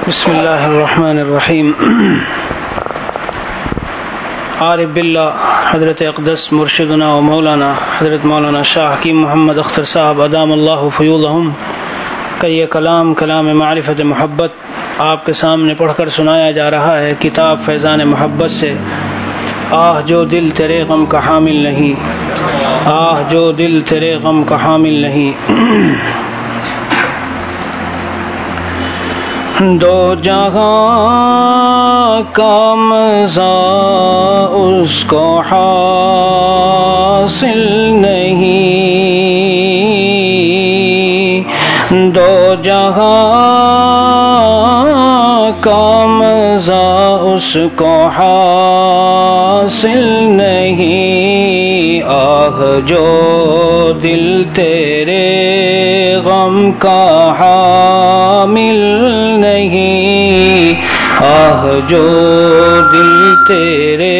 بسم اللہ الرحمن الرحیم۔ عارف باللہ حضرت اقدس مرشدنا و مولانا حضرت مولانا شاہ حکیم محمد اختر صاحب ادام اللہ فیوضہم کا یہ کلام معرفت محبت آپ کے سامنے پڑھ کر سنایا جا رہا ہے کتاب فیضان محبت سے۔ آہ جو دل تیرے غم کا حامل نہیں، آہ جو دل تیرے غم کا حامل نہیں، دو جہاں کا مزہ اس کو حاصل نہیں، دو جہاں کا مزہ اس کو حاصل نہیں، آہ جو دل تیرے غم کا حامل نہیں، آہ جو دل تیرے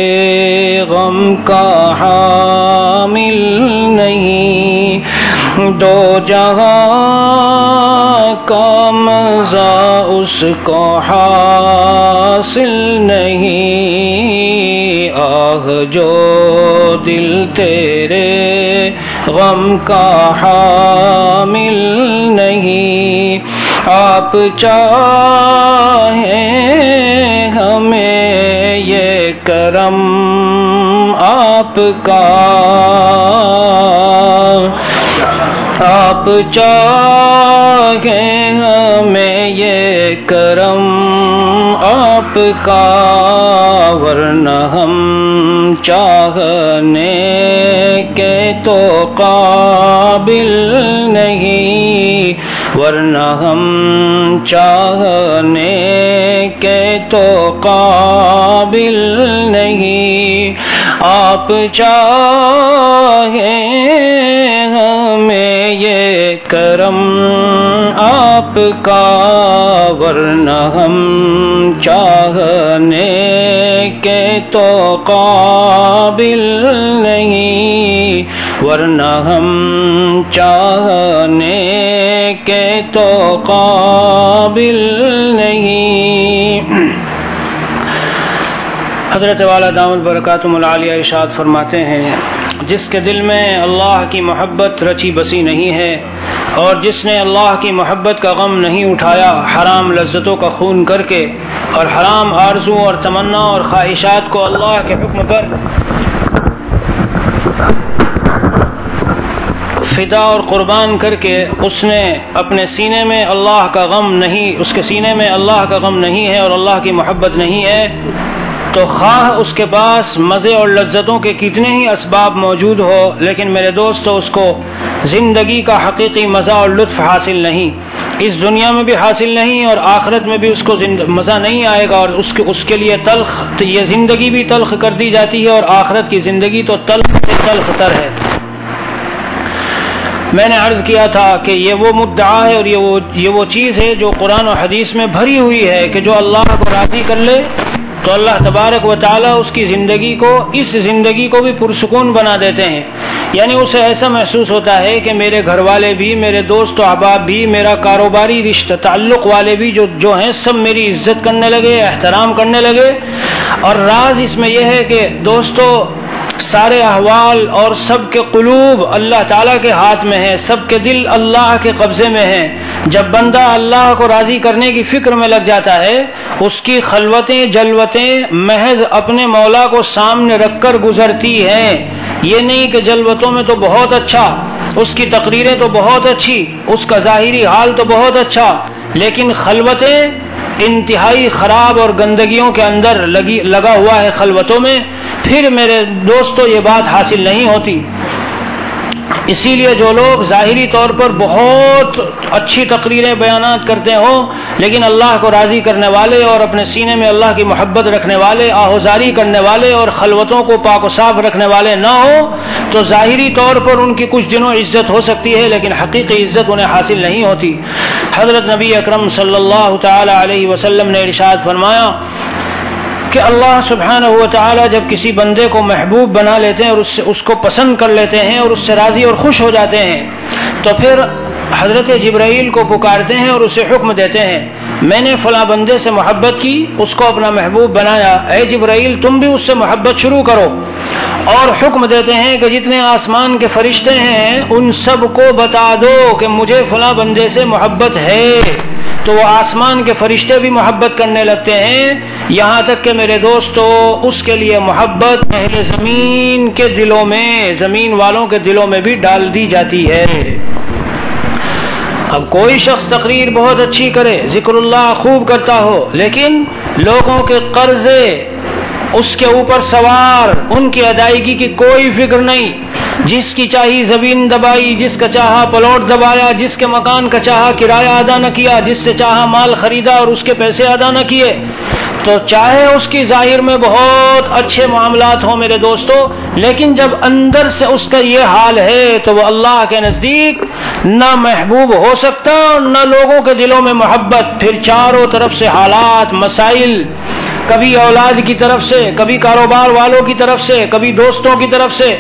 غم کا حامل نہیں، دو جہاں کا مزہ اس کو حاصل نہیں، آہ جو دل تیرے غم کا حامل نہیں، آپ چاہیں ہمیں یہ کرم آپ کا، آپ چاہیں ہمیں یہ کرم آپ کا، ورنہ ہم چاہنے کے تو قابل نہیں، ورنہ ہم چاہنے کے تو قابل نہیں، آپ چاہیں ہمیں یہ کرم آپ کا، ورنہ ہم چاہنے کے تو قابل نہیں، ورنہ ہم چاہنے کے تو قابل نہیں۔ حضرت والا دامت برکاتہم العالیہ ارشاد فرماتے ہیں، جس کے دل میں اللہ کی محبت رچی بسی نہیں ہے اور جس نے اللہ کی محبت کا غم نہیں اٹھایا حرام لذتوں کا خون کر کے اور حرام آرزو اور تمنا اور خواہشات کو اللہ کے حکم پر فدا اور قربان کر کے اس نے اپنے سینے میں اللہ کا غم نہیں، اس کے سینے میں اللہ کا غم نہیں ہے اور اللہ کی محبت نہیں ہے، تو خواہ اس کے پاس مزے اور لذتوں کے کتنے ہی اسباب موجود ہو، لیکن میرے دوستو اس کو زندگی کا حقیقی مزہ اور لطف حاصل نہیں، اس دنیا میں بھی حاصل نہیں اور آخرت میں بھی اس کو مزہ نہیں آئے گا، اور اس کے لیے تلخ، یہ زندگی بھی تلخ کر دی جاتی ہے اور آخرت کی زندگی تو تلخ سے تلخ تر ہے۔ میں نے عرض کیا تھا کہ یہ وہ مدعا ہے اور یہ وہ چیز ہے جو قرآن و حدیث میں بھری ہوئی ہے کہ جو اللہ کو راضی کر لے تو اللہ تبارک و تعالیٰ اس کی زندگی کو، اس زندگی کو بھی پرسکون بنا دیتے ہیں، یعنی اسے ایسا محسوس ہوتا ہے کہ میرے گھر والے بھی، میرے دوست و احباب بھی، میرا کاروباری رشتہ تعلق والے بھی جو ہیں سب میری عزت کرنے لگے، احترام کرنے لگے، اور راز اس میں یہ ہے کہ دوستو سارے احوال اور سب کے قلوب اللہ تعالیٰ کے ہاتھ میں ہیں، سب کے دل اللہ کے قبضے میں ہیں۔ جب بندہ اللہ کو راضی کرنے کی فکر میں لگ جاتا ہے، اس کی خلوتیں جلوتیں محض اپنے مولا کو سامنے رکھ کر گزرتی ہیں، یہ نہیں کہ جلوتوں میں تو بہت اچھا، اس کی تقریریں تو بہت اچھی، اس کا ظاہری حال تو بہت اچھا، لیکن خلوتیں انتہائی خراب اور گندگیوں کے اندر لگا ہوا ہے خلوتوں میں، پھر میرے دوستو یہ بات حاصل نہیں ہوتی۔ اسی لیے جو لوگ ظاہری طور پر بہت اچھی تقریریں بیانات کرتے ہوں لیکن اللہ کو راضی کرنے والے اور اپنے سینے میں اللہ کی محبت رکھنے والے، آہوزاری کرنے والے اور خلوتوں کو پاک و صاف رکھنے والے نہ ہو، تو ظاہری طور پر ان کی کچھ دنوں عزت ہو سکتی ہے لیکن حقیقی عزت انہیں حاصل نہیں ہوتی۔ حضرت نبی اکرم صلی اللہ تعالی علیہ وسلم نے ارشاد فرمایا کہ اللہ سبحانہ و تعالی جب کسی بندے کو محبوب بنا لیتے ہیں اور اس کو پسند کر لیتے ہیں اور اس سے راضی اور خوش ہو جاتے ہیں، تو پھر حضرت جبرائیل کو پکارتے ہیں اور اسے حکم دیتے ہیں میں نے فلاں بندے سے محبت کی، اس کو اپنا محبوب بنایا، اے جبرائیل تم بھی اس سے محبت شروع کرو، اور حکم دیتے ہیں کہ جتنے آسمان کے فرشتے ہیں ان سب کو بتا دو کہ مجھے فلاں بندے سے محبت ہے، تو وہ آسمان کے فرشتے بھی محبت کرنے لگتے ہیں، یہاں تک کہ میرے دوستو اس کے لیے محبت اہل زمین کے دلوں میں، زمین والوں کے دلوں میں بھی ڈال دی جاتی ہے۔ اب کوئی شخص تقریر بہت اچھی کرے، ذکر اللہ خوب کرتا ہو، لیکن لوگوں کے قرضے اس کے اوپر سوار، ان کی ادائیگی کی کوئی فکر نہیں، جس کی چاہی زمین دبائی، جس کا چاہا پلاٹ دبایا، جس کے مکان کا چاہا کرایہ ادا نہ کیا، جس سے چاہا مال خریدا اور اس کے پیسے ادا نہ کیے، تو چاہے اس کی ظاہر میں بہت اچھے معاملات ہوں میرے دوستو، لیکن جب اندر سے اس کا یہ حال ہے تو وہ اللہ کے نزدیک نہ محبوب ہو سکتا اور نہ لوگوں کے دلوں میں محبت۔ پھر چاروں طرف سے حالات، مسائل، کبھی اولاد کی طرف سے، کبھی کاروبار والوں کی طرف سے، کبھی دوستوں کی طرف سے،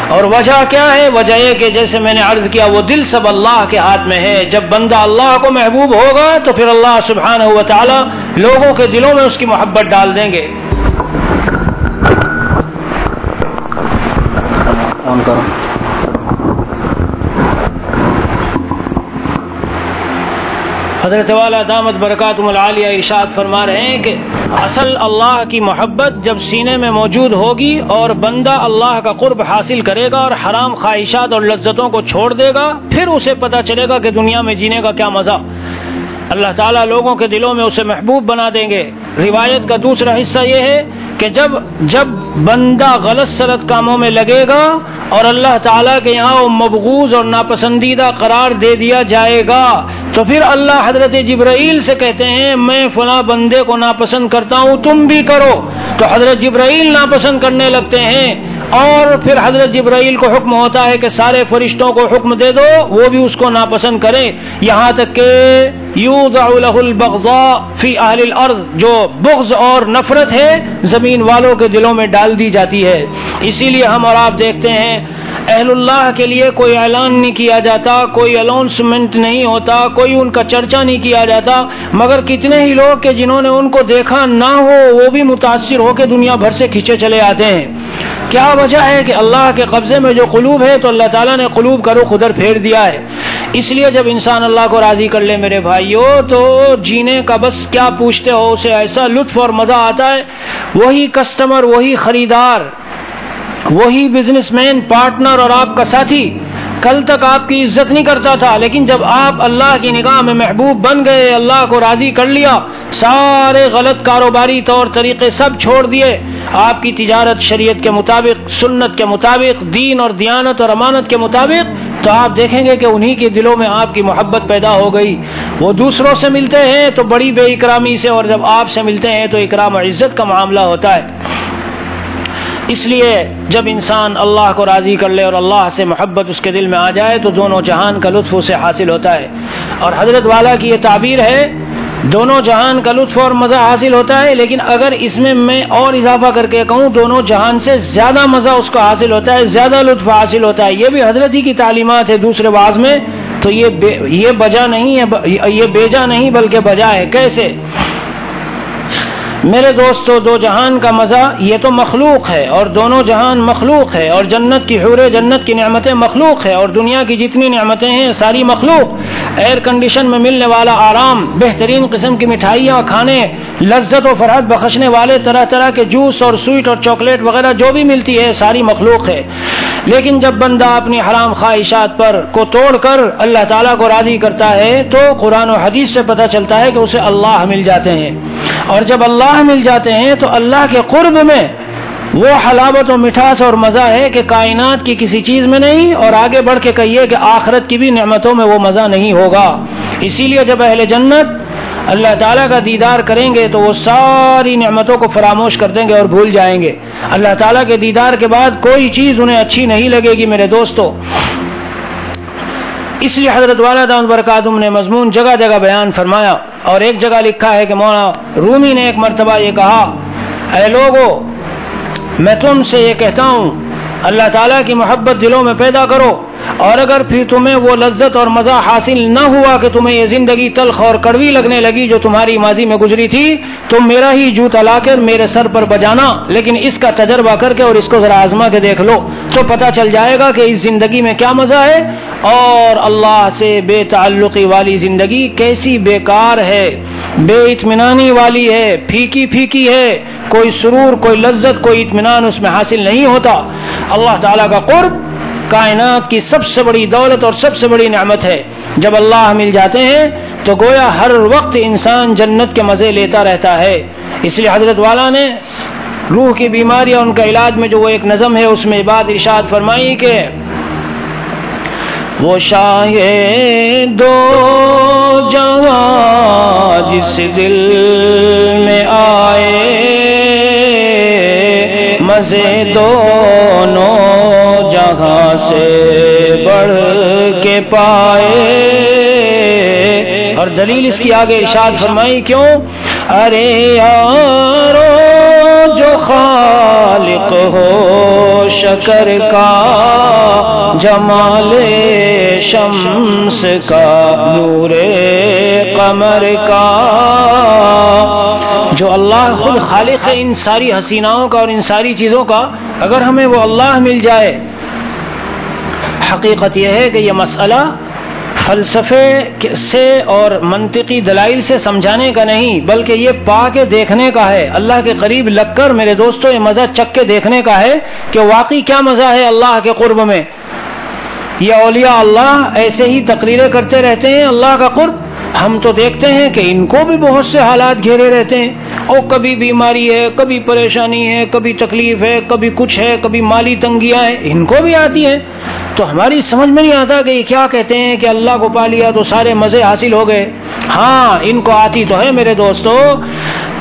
اور وجہ کیا ہے؟ وجہ یہ کہ جیسے میں نے عرض کیا وہ دل سب اللہ کے ہاتھ میں ہے۔ جب بندہ اللہ کو محبوب ہوگا تو پھر اللہ سبحانہ و تعالی لوگوں کے دلوں میں اس کی محبت ڈال دیں گے۔ حضرت والا دامت برکاتہم العالیہ ارشاد فرما رہے ہیں کہ اصل اللہ کی محبت جب سینے میں موجود ہوگی اور بندہ اللہ کا قرب حاصل کرے گا اور حرام خواہشات اور لذتوں کو چھوڑ دے گا، پھر اسے پتہ چلے گا کہ دنیا میں جینے کا کیا مزہ۔ اللہ تعالیٰ لوگوں کے دلوں میں اسے محبوب بنا دیں گے۔ روایت کا دوسرا حصہ یہ ہے کہ جب بندہ غلط سلط کاموں میں لگے گا اور اللہ تعالیٰ کے یہاں وہ مبغوض اور ناپسندیدہ قرار دے دیا جائے گا تو پھر اللہ حضرت جبرائیل سے کہتے ہیں میں فلاں بندے کو ناپسند کرتا ہوں، تم بھی کرو، تو حضرت جبرائیل ناپسند کرنے لگتے ہیں، اور پھر حضرت جبرائیل کو حکم ہوتا ہے کہ سارے فرشتوں کو حکم دے دو وہ بھی اس کو ناپسند کریں، یہاں تک کہ یوضع له البغضاء فی اہل الارض، جو بغض اور نفرت ہے زمین والوں کے دلوں میں ڈال دی جاتی ہے۔ اسی لیے ہم اور آپ دیکھتے ہیں اہل اللہ کے لیے کوئی اعلان نہیں کیا جاتا، کوئی اناؤنسمنٹ نہیں ہوتا، کوئی ان کا چرچا نہیں کیا جاتا، مگر کتنے ہی لوگ کہ جنہوں نے ان کو دیکھا نہ ہو وہ بھی متاثر ہو کے دنیا بھر سے کھینچے چلے آتے ہیں۔ کیا وجہ ہے کہ اللہ کے قبضے میں جو قلوب ہے تو اللہ تعالیٰ نے قلوب کا رخ ادھر پھیر دیا ہے۔ اس لیے جب انسان اللہ کو راضی کر لے میرے بھائیوں تو جینے کا بس کیا پوچھتے ہو، اسے ایسا لطف اور مزہ آتا ہے، وہی کسٹمر، وہی خریدار، وہی بزنس مین پارٹنر اور آپ کا ساتھی کل تک آپ کی عزت نہیں کرتا تھا، لیکن جب آپ اللہ کی نگاہ میں محبوب بن گئے، اللہ کو راضی کر لیا، سارے غلط کاروباری طور طریقے سب چھوڑ دیے، آپ کی تجارت شریعت کے مطابق، سنت کے مطابق، دین اور دیانت اور امانت کے مطابق، تو آپ دیکھیں گے کہ انہی کے دلوں میں آپ کی محبت پیدا ہو گئی۔ وہ دوسروں سے ملتے ہیں تو بڑی بے اکرامی سے، اور جب آپ سے ملتے ہیں تو اکرام و عزت کا معاملہ ہوتا ہے۔ اس لیے جب انسان اللہ کو راضی کر لے اور اللہ سے محبت اس کے دل میں آ جائے تو دونوں جہان کا لطف اسے حاصل ہوتا ہے، اور حضرت والا کی یہ تعبیر ہے دونوں جہان کا لطف اور مزہ حاصل ہوتا ہے، لیکن اگر اس میں اور اضافہ کر کے کہوں دونوں جہان سے زیادہ مزہ اس کو حاصل ہوتا ہے، زیادہ لطف حاصل ہوتا ہے۔ یہ بھی حضرت ہی کی تعلیمات ہے دوسرے واعظ میں، تو یہ بجا نہیں ہے، یہ بیجا نہیں بلکہ بجا ہے۔ کیسے؟ میرے دوستو دو جہان کا مزہ یہ تو مخلوق ہے، اور دونوں جہان مخلوق ہے، اور جنت کی حور جنت کی نعمتیں مخلوق ہے، اور دنیا کی جتنی نعمتیں ہیں ساری مخلوق، ایئر کنڈیشن میں ملنے والا آرام، بہترین قسم کی مٹھائیاں کھانے، لذت و فرحت بخشنے والے طرح طرح کے جوس اور سویٹ اور چاکلیٹ وغیرہ جو بھی ملتی ہے ساری مخلوق ہے، لیکن جب بندہ اپنی حرام خواہشات پر کو توڑ کر اللہ تعالیٰ کو راضی کرتا ہے تو قرآن و حدیث سے پتہ چلتا ہے کہ اسے اللہ مل جاتے ہیں، اور جب اللہ مل جاتے ہیں تو اللہ کے قرب میں وہ حلاوت و مٹھاس اور مزہ ہے کہ کائنات کی کسی چیز میں نہیں، اور آگے بڑھ کے کہیے کہ آخرت کی بھی نعمتوں میں وہ مزہ نہیں ہوگا۔ اسی لیے جب اہل جنت اللہ تعالیٰ کا دیدار کریں گے تو وہ ساری نعمتوں کو فراموش کر دیں گے اور بھول جائیں گے۔ اللہ تعالیٰ کے دیدار کے بعد کوئی چیز انہیں اچھی نہیں لگے گی میرے دوستو۔ اس لیے حضرت والا دامت برکاتہم نے مضمون جگہ جگہ بیان فرمایا، اور ایک جگہ لکھا ہے کہ مولانا رومی نے ایک مرتبہ یہ کہا، اے لوگو میں تم سے یہ کہتا ہوں اللہ تعالیٰ کی محبت دلوں میں پیدا کرو، اور اگر پھر تمہیں وہ لذت اور مزہ حاصل نہ ہوا کہ تمہیں یہ زندگی تلخ اور کڑوی لگنے لگی جو تمہاری ماضی میں گزری تھی، تم میرا ہی جوتا لا کر میرے سر پر بجانا، لیکن اس کا تجربہ کر کے اور اس کو ذرا آزما کے دیکھ لو تو پتہ چل جائے گا کہ اس زندگی میں کیا مزہ ہے اور اللہ سے بے تعلقی والی زندگی کیسی بیکار ہے، بے اطمینانی والی ہے، پھیکی پھیکی ہے، کوئی سرور، کوئی لذت، کوئی اطمینان اس میں حاصل نہیں ہوتا۔ اللہ تعالیٰ کا قرب کائنات کی سب سے بڑی دولت اور سب سے بڑی نعمت ہے۔ جب اللہ مل جاتے ہیں تو گویا ہر وقت انسان جنت کے مزے لیتا رہتا ہے۔ اس لیے حضرت والا نے روح کی بیماری اور ان کا علاج میں جو وہ ایک نظم ہے اس میں بات ارشاد فرمائی کہ وہ شاہ دو جہاں جس دل میں آئے مزے دونوں جہاں سے بڑھ کے پائے، اور دلیل اس کی آگے ارشاد فرمائی کیوں؟ ارے یارو جو خالق ہو شکر کا، جمال شمس کا، نور قمر کا، جو اللہ خود خالق ہے ان ساری حسیناؤں کا اور ان ساری چیزوں کا، اگر ہمیں وہ اللہ مل جائے، حقیقت یہ ہے کہ یہ مسئلہ فلسفے سے اور منطقی دلائل سے سمجھانے کا نہیں بلکہ یہ پا کے دیکھنے کا ہے، اللہ کے قریب لگ کر میرے دوستو یہ مزہ چکھ کے دیکھنے کا ہے کہ واقعی کیا مزہ ہے اللہ کے قرب میں۔ یہ اولیاء اللہ ایسے ہی تقریریں کرتے رہتے ہیں اللہ کا قرب، ہم تو دیکھتے ہیں کہ ان کو بھی بہت سے حالات گھیرے رہتے ہیں، اور کبھی بیماری ہے، کبھی پریشانی ہے، کبھی تکلیف ہے، کبھی کچھ ہے، کبھی مالی تنگیاں ہیں، ان کو بھی آتی ہیں۔ تو ہماری سمجھ میں نہیں آتا کہ یہ کیا کہتے ہیں کہ اللہ کو پا لیا تو سارے مزے حاصل ہو گئے۔ ہاں ان کو آتی تو ہے میرے دوستو،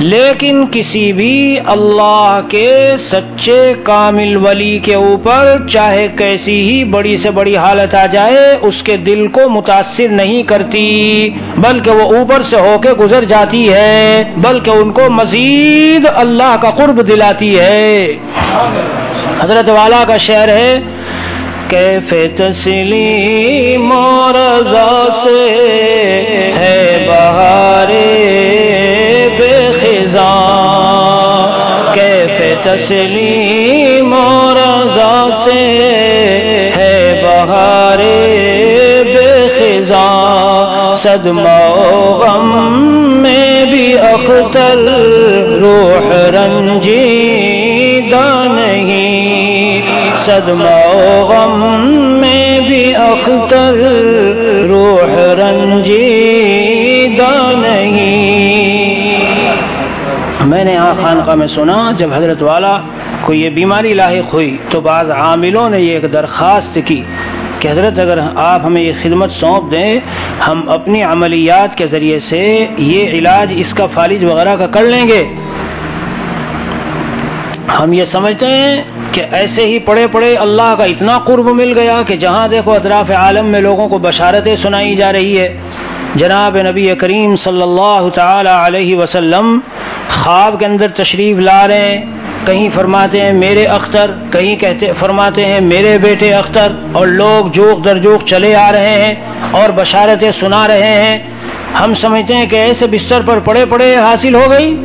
لیکن کسی بھی اللہ کے سچے کامل ولی کے اوپر چاہے کیسی ہی بڑی سے بڑی حالت آ جائے اس کے دل کو متاثر نہیں کرتی، بلکہ وہ اوپر سے ہو کے گزر جاتی ہے، بلکہ ان کو مزید اللہ کا قرب دلاتی ہے۔ حضرت والا کا شعر ہے، کیف تسلیم و رضا سے ہے بہار بے خزاں، کیف تسلیم و رضا سے ہے بہار بے خزاں، صدمہ و غم میں بھی اختر روح رنجیدہ نہیں، صدمہ و غم میں بھی اختر روح رنجیدہ نہیں۔ میں نے یہاں خانقاہ میں سنا جب حضرت والا کو یہ بیماری لاحق ہوئی تو بعض عاملوں نے یہ ایک درخواست کی کہ حضرت اگر آپ ہمیں یہ خدمت سونپ دیں ہم اپنی عملیات کے ذریعے سے یہ علاج اس کا فالج وغیرہ کا کر لیں گے۔ ہم یہ سمجھتے ہیں کہ ایسے ہی پڑے پڑے اللہ کا اتنا قرب مل گیا کہ جہاں دیکھو اطراف عالم میں لوگوں کو بشارتیں سنائی جا رہی ہے۔ جناب نبی کریم صلی اللہ تعالی علیہ وسلم خواب کے اندر تشریف لا رہے ہیں، کہیں فرماتے ہیں میرے اختر، کہیں فرماتے ہیں میرے بیٹے اختر، اور لوگ جوق در جوق چلے آ رہے ہیں اور بشارتیں سنا رہے ہیں۔ ہم سمجھتے ہیں کہ ایسے بستر پر پڑے پڑے حاصل ہو گئی۔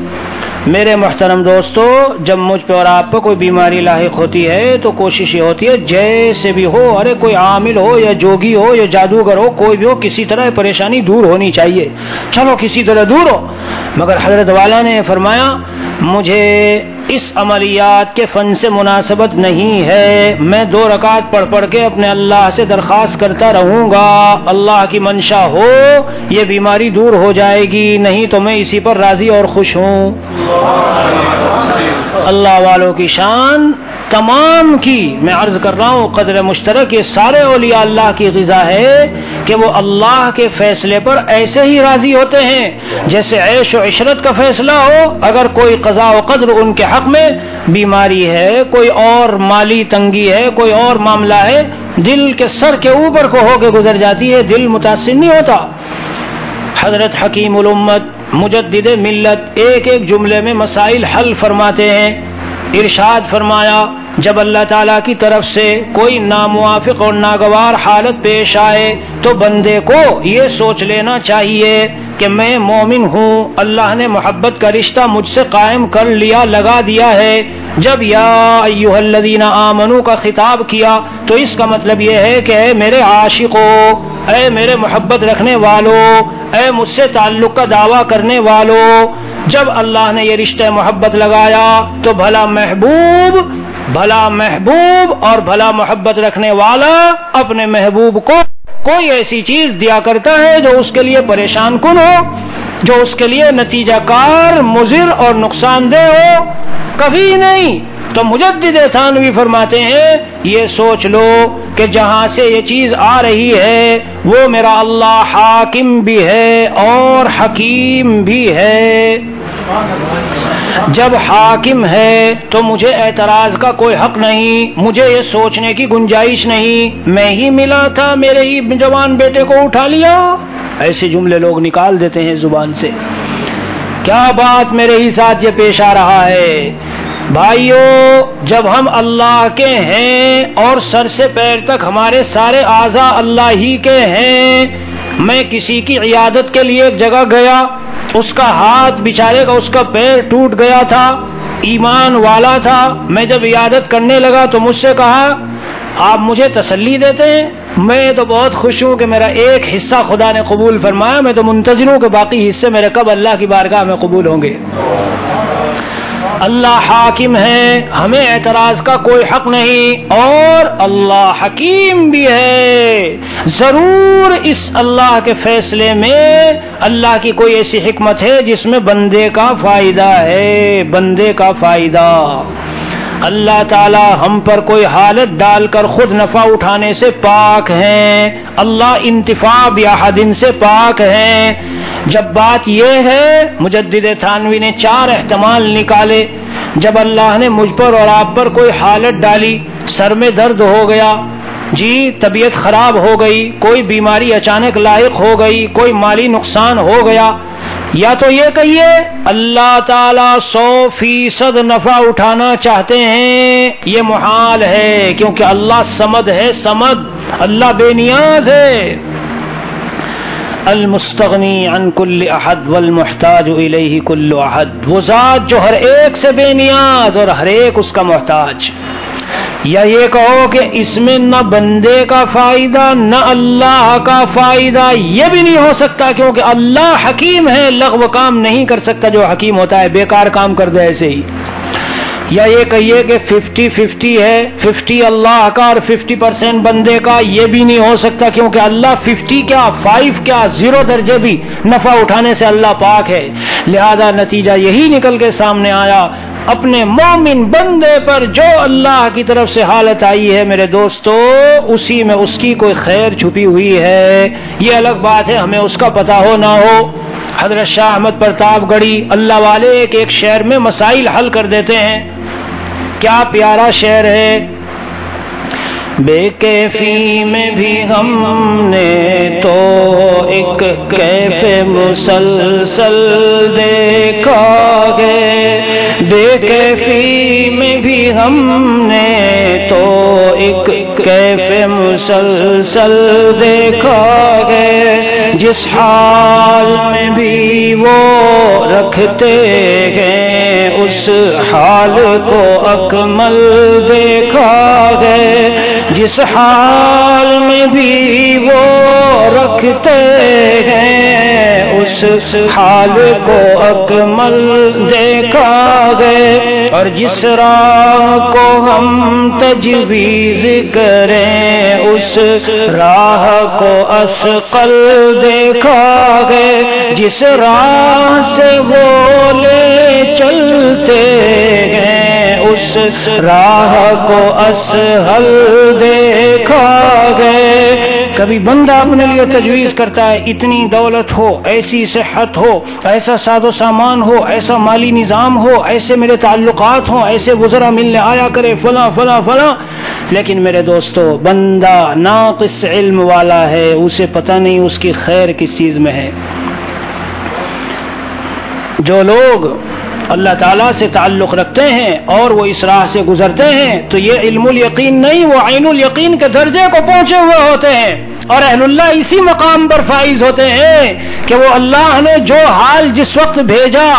میرے محترم دوستو، جب مجھ پہ اور آپ پہ کوئی بیماری لاحق ہوتی ہے تو کوشش یہ ہوتی ہے جیسے بھی ہو، ارے کوئی عامل ہو یا جوگی ہو یا جادوگر ہو، کوئی بھی ہو، کسی طرح پریشانی دور ہونی چاہیے، چلو کسی طرح دور ہو۔ مگر حضرت والا نے فرمایا مجھے اس عملیات کے فن سے مناسبت نہیں ہے، میں 2 رکعت پڑھ پڑھ کے اپنے اللہ سے درخواست کرتا رہوں گا، اللہ کی منشا ہو یہ بیماری دور ہو جائے گی، نہیں تو میں اسی پر راضی اور خوش ہوں۔ اللہ والوں کی شان تمام کی میں عرض کر رہا ہوں قدر مشترک یہ سارے اولیاء اللہ کی غذا ہے کہ وہ اللہ کے فیصلے پر ایسے ہی راضی ہوتے ہیں جیسے عیش و عشرت کا فیصلہ ہو۔ اگر کوئی قضاء و قدر ان کے حق میں بیماری ہے، کوئی اور مالی تنگی ہے، کوئی اور معاملہ ہے، دل کے سر کے اوپر کو ہو کے گزر جاتی ہے، دل متاثر نہیں ہوتا۔ حضرت حکیم الامت مجدد ملت ایک ایک جملے میں مسائل حل فرماتے ہیں۔ ارشاد فرمایا جب اللہ تعالیٰ کی طرف سے کوئی ناموافق اور ناگوار حالت پیش آئے تو بندے کو یہ سوچ لینا چاہیے کہ میں مومن ہوں، اللہ نے محبت کا رشتہ مجھ سے قائم کر لیا، لگا دیا ہے۔ جب یا ایھا الذین آمنوا کا خطاب کیا تو اس کا مطلب یہ ہے کہ اے میرے عاشقو، اے میرے محبت رکھنے والو، اے مجھ سے تعلق کا دعویٰ کرنے والو، جب اللہ نے یہ رشتہ محبت لگایا تو بھلا محبوب اور بھلا محبت رکھنے والا اپنے محبوب کو کوئی ایسی چیز دیا کرتا ہے جو اس کے لیے پریشان کن ہو، جو اس کے لیے نتیجہ کار، مضر اور نقصان دہ ہو؟ کبھی نہیں۔ تو مجدد تھانوی فرماتے ہیں یہ سوچ لو کہ جہاں سے یہ چیز آ رہی ہے وہ میرا اللہ حاکم بھی ہے اور حکیم بھی ہے۔ جب حاکم ہے تو مجھے اعتراض کا کوئی حق نہیں، مجھے یہ سوچنے کی گنجائش نہیں میں ہی ملا تھا، میرے ہی جوان بیٹے کو اٹھا لیا، ایسے جملے لوگ نکال دیتے ہیں زبان سے۔ کیا بات میرے ہی ساتھ یہ پیش آ رہا ہے؟ بھائیو، جب ہم اللہ کے ہیں اور سر سے پیر تک ہمارے سارے اعضاء اللہ ہی کے ہیں، میں کسی کی عیادت کے لیے ایک جگہ گیا، اس کا ہاتھ بیچارے کا، اس کا پیر ٹوٹ گیا تھا، ایمان والا تھا، میں جب عیادت کرنے لگا تو مجھ سے کہا آپ مجھے تسلی دیتے ہیں؟ میں تو بہت خوش ہوں کہ میرا ایک حصہ خدا نے قبول فرمایا، میں تو منتظر ہوں کہ باقی حصے میرے کب اللہ کی بارگاہ میں قبول ہوں گے۔ اللہ حاکم ہے، ہمیں اعتراض کا کوئی حق نہیں، اور اللہ حکیم بھی ہے۔ ضرور اس اللہ کے فیصلے میں اللہ کی کوئی ایسی حکمت ہے جس میں بندے کا فائدہ ہے، بندے کا فائدہ۔ اللہ تعالی ہم پر کوئی حالت ڈال کر خود نفع اٹھانے سے پاک ہیں، اللہ انتفاع باحد سے پاک ہیں۔ جب بات یہ ہے، مجدد تھانوی نے 4 احتمال نکالے۔ جب اللہ نے مجھ پر اور آپ پر کوئی حالت ڈالی، سر میں درد ہو گیا، جی طبیعت خراب ہو گئی، کوئی بیماری اچانک لاحق ہو گئی، کوئی مالی نقصان ہو گیا، یا تو یہ کہیے اللہ تعالیٰ 100% نفع اٹھانا چاہتے ہیں، یہ محال ہے کیونکہ اللہ صمد ہے، صمد، اللہ بے نیاز ہے۔ المستغنی عن کل احد والمحتاج الیہ کل احد، وہ ذات جو ہر ایک سے بے نیاز اور ہر ایک اس کا محتاج۔ یا یہ کہو کہ اس میں نہ بندے کا فائدہ نہ اللہ کا فائدہ، یہ بھی نہیں ہو سکتا کیونکہ اللہ حکیم ہے، لغو کام نہیں کر سکتا، جو حکیم ہوتا ہے بیکار کام کر دے ایسے ہی۔ یا یہ کہیے کہ 50-50 ہے، 50 اللہ کا اور 50% بندے کا، یہ بھی نہیں ہو سکتا کیونکہ اللہ 50 کیا 5 کیا 0 درجے بھی نفع اٹھانے سے اللہ پاک ہے۔ لہذا نتیجہ یہی نکل کے سامنے آیا، اپنے مومن بندے پر جو اللہ کی طرف سے حالت آئی ہے میرے دوستو، اسی میں اس کی کوئی خیر چھپی ہوئی ہے۔ یہ الگ بات ہے ہمیں اس کا پتہ ہو نہ ہو۔ حضرت شاہ احمد پرتاپ گڑھی اللہ والے ایک شعر میں مسائل حل کر دیتے ہیں۔ کیا پیارا شعر ہے، بے کیفی میں بھی ہم نے تو ایک کیف مسلسل دیکھا گے، بے کیفی میں بھی ہم نے تو ایک کیف مسلسل دیکھا گے، جس حال میں بھی وہ رکھتے ہیں اس حال کو اکمل دیکھا گے، جس حال میں بھی وہ رکھتے ہیں اس حال کو اکمل دیکھا گئے، اور جس راہ کو ہم تجویز کریں اس راہ کو اثقل دیکھا گئے، جس راہ سے وہ لے چلتے ہیں اس راہ کو اسہل دیکھا گئے۔ کبھی بندہ اپنے لیے تجویز کرتا ہے، اتنی دولت ہو، ایسی صحت ہو، ایسا ساز و سامان ہو، ایسا مالی نظام ہو، ایسے میرے تعلقات ہوں، ایسے وزراء ملنے آیا کرے، فلاں فلاں فلاں، لیکن میرے دوستو بندہ ناقص علم والا ہے، اسے پتہ نہیں اس کی خیر کس چیز میں ہے۔ جو لوگ اللہ تعالیٰ سے تعلق رکھتے ہیں اور وہ اس راہ سے گزرتے ہیں تو یہ علم الیقین نہیں، وہ عین الیقین کے درجے کو پہنچے ہوئے ہوتے ہیں، اور اہل اللہ اسی مقام پر فائز ہوتے ہیں کہ وہ اللہ نے جو حال جس وقت بھیجا،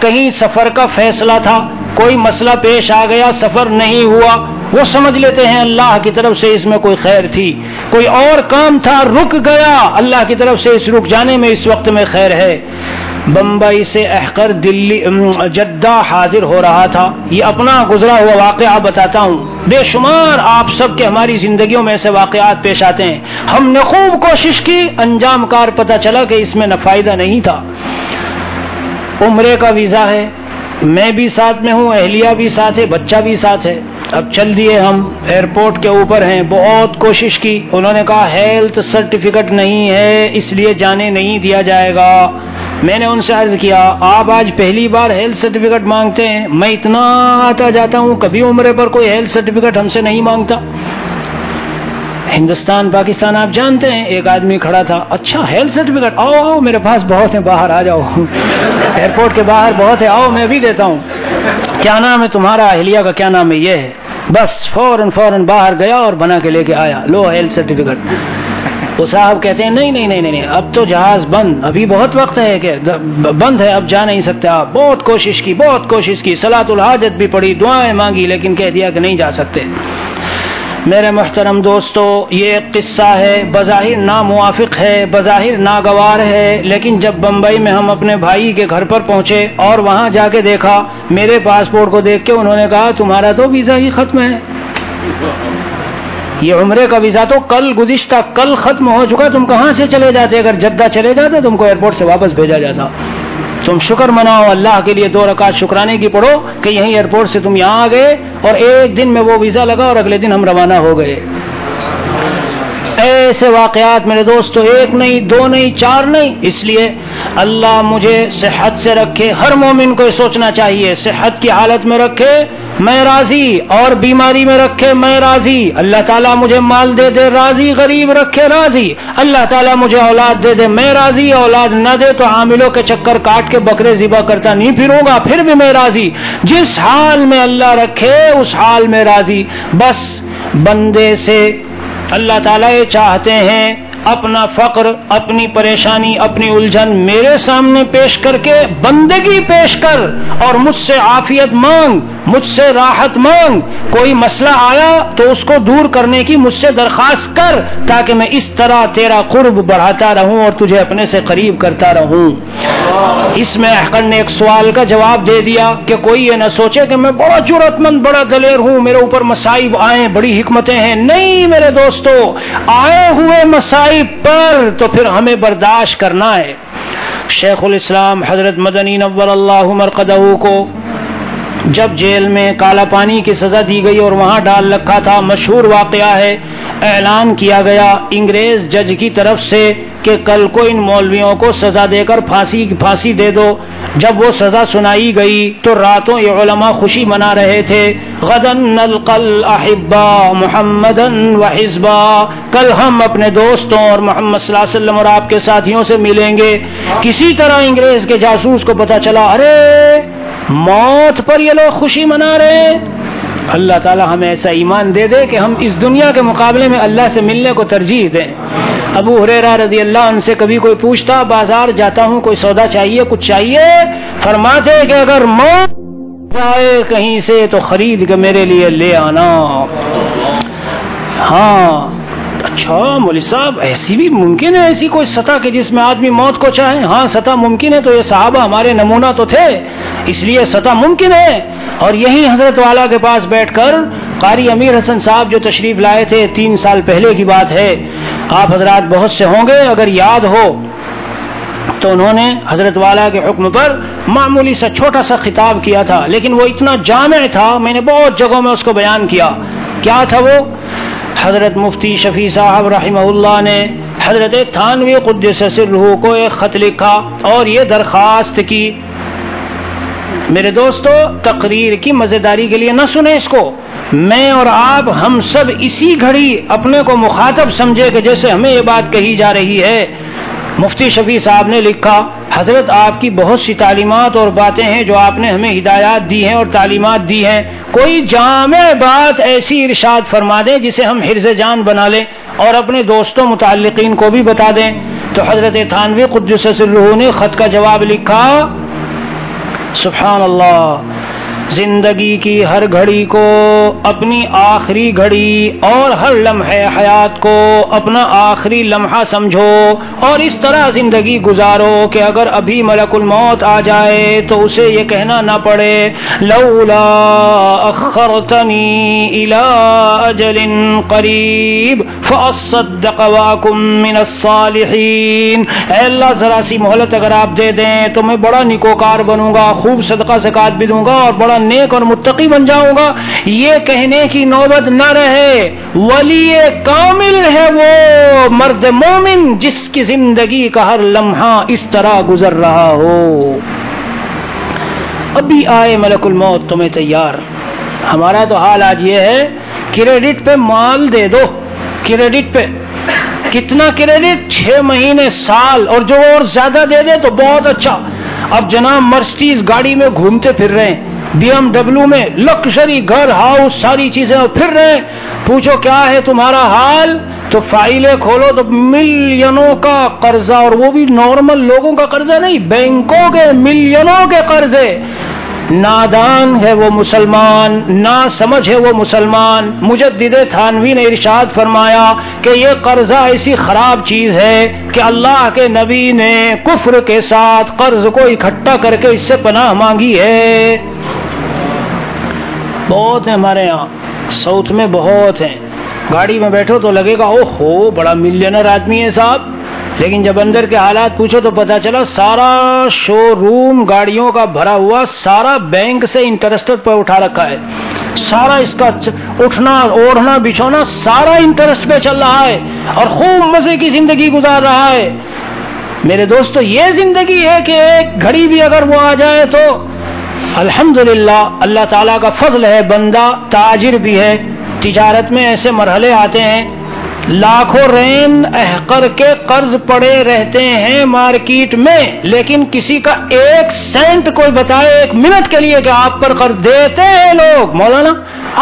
کہیں سفر کا فیصلہ تھا، کوئی مسئلہ پیش آ گیا، سفر نہیں ہوا، وہ سمجھ لیتے ہیں اللہ کی طرف سے اس میں کوئی خیر تھی، کوئی اور کام تھا رک گیا، اللہ کی طرف سے اس رک جانے میں اس وقت میں خیر ہے۔ بمبئی سے احقر دلی جدہ حاضر ہو رہا تھا، یہ اپنا گزرا ہوا واقعہ بتاتا ہوں، بے شمار آپ سب کے ہماری زندگیوں میں ایسے واقعات پیش آتے ہیں، ہم نے خوب کوشش کی، انجام کار پتہ چلا کہ اس میں نہ فائدہ نہیں تھا۔ عمرے کا ویزا ہے، میں بھی ساتھ میں ہوں، اہلیہ بھی ساتھ ہے، بچہ بھی ساتھ ہے، اب چل دیے، ہم ایئرپورٹ کے اوپر ہیں، بہت کوشش کی، انہوں نے کہا ہیلتھ سرٹیفکیٹ نہیں ہے اس لیے جانے نہیں دیا جائے گا۔ میں نے ان سے عرض کیا آپ آج پہلی بار ہیلتھ سرٹیفکیٹ مانگتے ہیں؟ میں اتنا آتا جاتا ہوں، کبھی عمرے پر کوئی ہیلتھ سرٹیفکیٹ ہم سے نہیں مانگتا۔ ہندوستان پاکستان آپ جانتے ہیں، ایک آدمی کھڑا تھا، اچھا ہیلتھ سرٹیفکیٹ، آؤ آؤ میرے پاس بہت ہیں، باہر آ جاؤ، ایئرپورٹ کے باہر بہت ہے، آؤ میں بھی دیتا ہوں۔ کیا نام ہے تمہارا؟ اہلیہ کا کیا نام ہے؟ یہ ہے، بس فوراً باہر گیا اور بنا کے لے کے آیا، لو ہیلتھ سرٹیفکیٹ۔ وہ صاحب کہتے ہیں نہیں، اب تو جہاز بند، ابھی بہت وقت ہے کہ بند ہے، اب جا نہیں سکتے آپ۔ بہت کوشش کی، صلاۃ الحاجت بھی پڑھی، دعائیں مانگی، لیکن کہہ دیا کہ نہیں جا سکتے۔ میرے محترم دوستو، یہ ایک قصہ ہے، بظاہر ناموافق ہے، بظاہر ناگوار ہے، لیکن جب بمبئی میں ہم اپنے بھائی کے گھر پر پہنچے اور وہاں جا کے دیکھا، میرے پاسپورٹ کو دیکھ کے انہوں نے کہا تمہارا تو ویزا ہی ختم ہے، یہ عمرے کا ویزا تو گزشتہ کل ختم ہو چکا، تم کہاں سے چلے جاتے؟ اگر جدہ چلے جاتے تم کو ایئرپورٹ سے واپس بھیجا جاتا۔ تم شکر مناؤ، اللہ کے لیے 2 رکعت شکرانے کی پڑھو کہ یہیں ایئرپورٹ سے تم یہاں آ گئے اور ایک دن میں وہ ویزا لگا اور اگلے دن ہم روانہ ہو گئے۔ ایسے واقعات میرے دوستو 1 نہیں 2 نہیں 4 نہیں، اس لیے اللہ مجھے صحت سے رکھے، ہر مومن کو سوچنا چاہیے صحت کی حالت میں رکھے میں راضی، اور بیماری میں رکھے میں راضی، اللہ تعالیٰ مجھے مال دے دے راضی، غریب رکھے راضی، اللہ تعالیٰ مجھے اولاد دے دے میں راضی، اولاد نہ دے تو حاملوں کے چکر کاٹ کے بکرے ذبح کرتا نہیں پھروں گا، پھر بھی میں راضی، جس حال میں اللہ رکھے اس حال میں راضی۔ بس بندے سے اللہ تعالیٰ یہ چاہتے ہیں اپنا فقر، اپنی پریشانی، اپنی الجھن میرے سامنے پیش کر کے بندگی پیش کر اور مجھ سے عافیت مانگ، مجھ سے راحت مانگ، کوئی مسئلہ آیا تو اس کو دور کرنے کی مجھ سے درخواست کر، تاکہ میں اس طرح تیرا قرب بڑھاتا رہوں اور تجھے اپنے سے قریب کرتا رہوں۔ اس میں احقر نے ایک سوال کا جواب دے دیا کہ کوئی یہ نہ سوچے کہ میں بڑا جرأت مند، بڑا دلیر ہوں، میرے اوپر مصائب آئیں، بڑی حکمتیں ہیں، نہیں میرے دوستو، آئے ہوئے مصائب پر تو پھر ہمیں برداشت کرنا ہے۔ شیخ الاسلام حضرت مدنی نور اللہ مرقدہ کو جب جیل میں کالا پانی کی سزا دی گئی اور وہاں ڈال رکھا تھا، مشہور واقعہ ہے، اعلان کیا گیا انگریز جج کی طرف سے کہ کل کو ان مولویوں کو سزا دے کر پھانسی دے دو۔ جب وہ سزا سنائی گئی تو راتوں یہ علماء خوشی منا رہے تھے، غدن نلقى الاحباء محمدا وحزبا، کل ہم اپنے دوستوں اور محمد صلی اللہ علیہ وسلم اور آپ کے ساتھیوں سے ملیں گے۔ کسی طرح انگریز کے جاسوس کو پتہ چلا، ارے موت پر یہ لوگ خوشی منا رہے ہیں۔ اللہ تعالی ہمیں ایسا ایمان دے دے کہ ہم اس دنیا کے مقابلے میں اللہ سے ملنے کو ترجیح دیں۔ ابو ہریرہ رضی اللہ عنہ سے کبھی کوئی پوچھتا، بازار جاتا ہوں کوئی سودا چاہیے، کچھ چاہیے، فرماتے کہ اگر موت جائے کہیں سے تو خرید کے میرے لیے لے آنا۔ ہاں اچھا مولوی صاحب، ایسی بھی ممکن ہے ایسی کوئی سطح کہ جس میں آدمی موت کو چاہے؟ ہاں سطح ممکن ہے، تو یہ صحابہ ہمارے نمونہ تو تھے، اس لیے سطح ممکن ہے۔ اور یہی حضرت والا کے پاس بیٹھ کر قاری امیر حسن صاحب جو تشریف لائے تھے 3 سال پہلے کی بات ہے، آپ حضرات بہت سے ہوں گے اگر یاد ہو، تو انہوں نے حضرت والا کے حکم پر معمولی سا چھوٹا سا خطاب کیا تھا، لیکن وہ اتنا جامع تھا، میں نے بہت جگہوں میں اس کو بیان کیا۔ کیا تھا وہ؟ حضرت مفتی شفیع صاحب رحمہ اللہ نے حضرت تھانوی قدس سرہ کو ایک خط لکھا اور یہ درخواست کی، میرے دوستو تقریر کی مزیداری کے لیے نہ سنیں اس کو، میں اور آپ ہم سب اسی گھڑی اپنے کو مخاطب سمجھے کہ جیسے ہمیں یہ بات کہی جا رہی ہے، مفتی شفیع صاحب نے لکھا، حضرت آپ کی بہت سی تعلیمات اور باتیں ہیں جو آپ نے ہمیں ہدایات دی ہیں اور تعلیمات دی ہیں، کوئی جامع بات ایسی ارشاد فرما دیں جسے ہم حرز جان بنا لیں اور اپنے دوستوں متعلقین کو بھی بتا دیں۔ تو حضرت تھانوی قدس سرہ نے خط کا جواب لکھا، سبحان اللہ، زندگی کی ہر گھڑی کو اپنی آخری گھڑی اور ہر لمحے حیات کو اپنا آخری لمحہ سمجھو اور اس طرح زندگی گزارو کہ اگر ابھی ملک الموت آ جائے تو اسے یہ کہنا نہ پڑے لولا اخرتنی الی اجل قریب فاصدق واکن من الصالحین، اے اللہ ذرا سی مہلت اگر آپ دے دیں تو میں بڑا نیکوکار بنوں گا، خوب صدقہ زکات بھی دوں گا اور بڑا نیک اور متقی بن جاؤں گا۔ یہ کہنے کی نوبت نہ رہے، ولی کامل ہے وہ مرد مومن جس کی زندگی کا ہر لمحہ اس طرح گزر رہا ہو۔ ابھی آئے ملک الموت تمہیں تیار۔ ہمارا تو حال آج یہ ہے، کریڈٹ پہ مال دے دو، کریڈٹ پہ کتنا کریڈٹ، 6 مہینے، سال، اور جو اور زیادہ دے دے تو بہت اچھا۔ اب جناب مرسڈیز گاڑی میں گھومتے پھر رہے ہیں، بی ایم ڈبلو میں، لکشری گھر ہاؤس ساری چیزیں پھر رہے ہیں، پوچھو کیا ہے تمہارا حال تو فائلیں کھولو تو ملینوں کا قرضہ، اور وہ بھی نارمل لوگوں کا قرضہ نہیں، بینکوں کے ملینوں کے قرضے۔ نادان ہے وہ مسلمان، نا سمجھ ہے وہ مسلمان۔ مجدد تھانوی نے ارشاد فرمایا کہ یہ قرضہ ایسی خراب چیز ہے کہ اللہ کے نبی نے کفر کے ساتھ قرض کو اکٹھا کر کے اس سے پناہ مانگی ہے۔ بہت ہیں ہمارے یہاں، ساؤتھ میں بہت ہیں، گاڑی میں بیٹھو تو لگے گا او ہو بڑا ملینر آدمی ہے صاحب، لیکن جب اندر کے حالات پوچھو تو پتا چلا سارا شو روم گاڑیوں کا بھرا ہوا، سارا بینک سے انٹرسٹ پہ اٹھا رکھا ہے، سارا اس کا اٹھنا اوڑھنا بچھونا سارا انٹرسٹ پہ چل رہا ہے اور خوب مزے کی زندگی گزار رہا ہے۔ میرے دوستو یہ زندگی ہے کہ ایک گھڑی بھی اگر وہ آ جائے تو الحمدللہ اللہ تعالیٰ کا فضل ہے، بندہ تاجر بھی ہے۔ تجارت میں ایسے مرحلے آتے ہیں، لاکھوں رین کر کے قرض پڑے رہتے ہیں مارکیٹ میں، لیکن کسی کا 1 سینٹ کوئی بتائے 1 منٹ کے لیے کہ آپ پر قرض دیتے ہیں لوگ۔ مولانا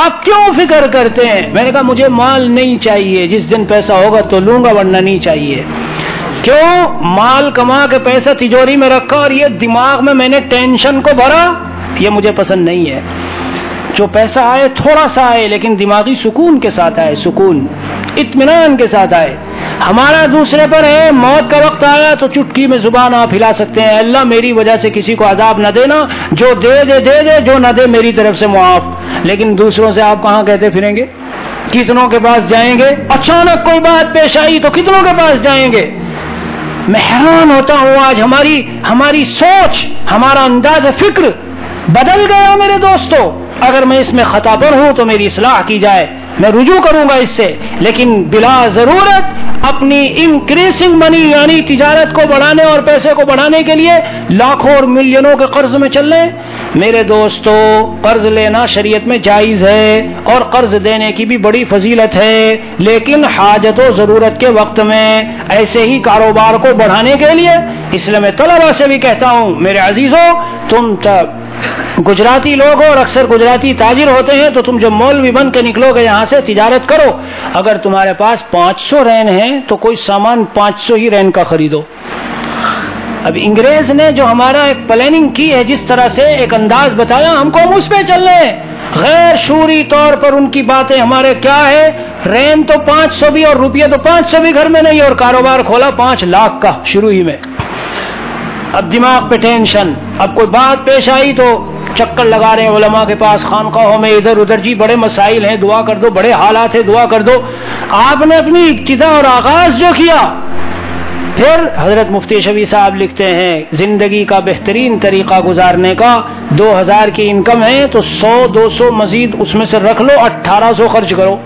آپ کیوں فکر کرتے ہیں؟ میں نے کہا مجھے مال نہیں چاہیے، جس دن پیسہ ہوگا تو لوں گا ورنہ نہیں چاہیے۔ کیوں؟ مال کما کے پیسہ تجوری میں رکھا اور یہ دماغ میں نے ٹینشن کو بھرا، یہ مجھے پسند نہیں ہے۔ جو پیسہ آئے تھوڑا سا آئے لیکن دماغی سکون کے ساتھ آئے، سکون اطمینان کے ساتھ آئے۔ ہمارا دوسرے پر ہے، موت کا وقت آیا تو چٹکی میں زبان آپ ہلا سکتے ہیں، اللہ میری وجہ سے کسی کو عذاب نہ دینا، جو دے دے دے دے، جو نہ دے میری طرف سے معاف۔ لیکن دوسروں سے آپ کہاں کہتے پھریں گے؟ کتنوں کے پاس جائیں گے؟ اچانک کوئی بات پیش آئی تو کتنوں کے پاس جائیں گے؟ میں حیران ہوتا ہوں آج ہماری سوچ، ہمارا انداز فکر بدل گیا میرے دوستو۔ اگر میں اس میں خطا پر ہوں تو میری اصلاح کی جائے، میں رجوع کروں گا اس سے، لیکن بلا ضرورت اپنی انکریزنگ منی یعنی تجارت کو بڑھانے اور پیسے کو بڑھانے کے لیے لاکھوں اور ملینوں کے قرض میں چل رہے ہیں۔ میرے دوستو قرض لینا شریعت میں جائز ہے اور قرض دینے کی بھی بڑی فضیلت ہے، لیکن حاجت و ضرورت کے وقت میں ایسے ہی کاروبار کو بڑھانے کے لیے، اس لیے میں طلبہ سے بھی کہتا ہوں میرے عزیزوں، تم گجراتی لوگ ہو اور اکثر گجراتی تاجر ہوتے ہیں، تو تم جب مولوی بن کے نکلو گے یہاں سے تجارت کرو، اگر تمہارے پاس 500 رین ہیں تو کوئی سامان 500 ہی رین کا خریدو۔ اب انگریز نے جو ہمارا ایک پلاننگ کی ہے، جس طرح سے ایک انداز بتایا، ہم کو ہم اس پہ چل رہے ہیں۔ غیر شعوری طور پر ان کی باتیں ہمارے کیا ہے، رین تو 500 بھی اور روپیہ تو 500 بھی گھر میں نہیں، اور کاروبار کھولا 5 لاکھ کا شروع ہی میں۔ اب دماغ پہ ٹینشن، اب کوئی بات پیش آئی تو چکر لگا رہے ہیں علماء کے پاس، خانقاہوں میں ادھر ادھر، جی بڑے مسائل ہیں دعا کر دو، بڑے حالات ہیں دعا کر دو۔ آپ نے اپنی ابتدا اور آغاز جو کیا، پھر حضرت مفتی شفیع صاحب لکھتے ہیں زندگی کا بہترین طریقہ گزارنے کا، 2000 کی انکم ہے تو 100-200 مزید اس میں سے رکھ لو، 1800 خرچ کرو۔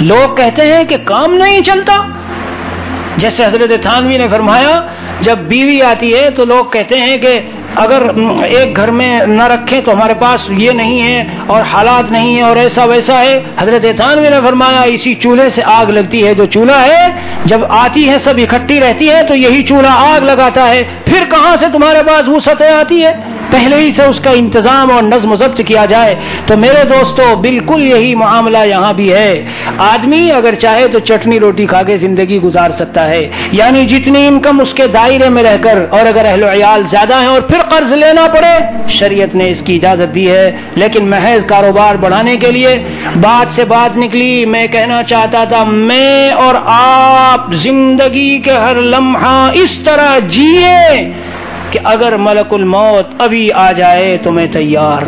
لوگ کہتے ہیں کہ کام نہیں چلتا، جیسے حضرت تھانوی نے فرمایا جب بیوی آتی ہے تو لوگ کہتے ہیں کہ اگر ایک گھر میں نہ رکھیں تو ہمارے پاس یہ نہیں ہے اور حالات نہیں ہے اور ایسا ویسا ہے. حضرت تھانوی نے فرمایا اسی چولہے سے آگ لگتی ہے. جو چولہا ہے جب آتی ہے سب اکٹھی رہتی ہے تو یہی چولہا آگ لگاتا ہے. پھر کہاں سے تمہارے پاس وسعتیں آتی ہے؟ پہلے ہی سے اس کا انتظام اور نظم و ضبط کیا جائے. تو میرے دوستو بالکل یہی معاملہ یہاں بھی ہے. آدمی اگر چاہے تو چٹنی روٹی کھا کے زندگی گزار سکتا ہے، یعنی جتنی انکم اس کے دائرے میں رہ کر. اور اگر اہل و عیال زیادہ ہیں اور پھر قرض لینا پڑے، شریعت نے اس کی اجازت دی ہے. لیکن محض کاروبار بڑھانے کے لیے بات سے بات نکلی. میں کہنا چاہتا تھا میں اور آپ زندگی کے ہر لمحہ اس طرح جیے کہ اگر ملک الموت ابھی آ جائے تو میں تیار.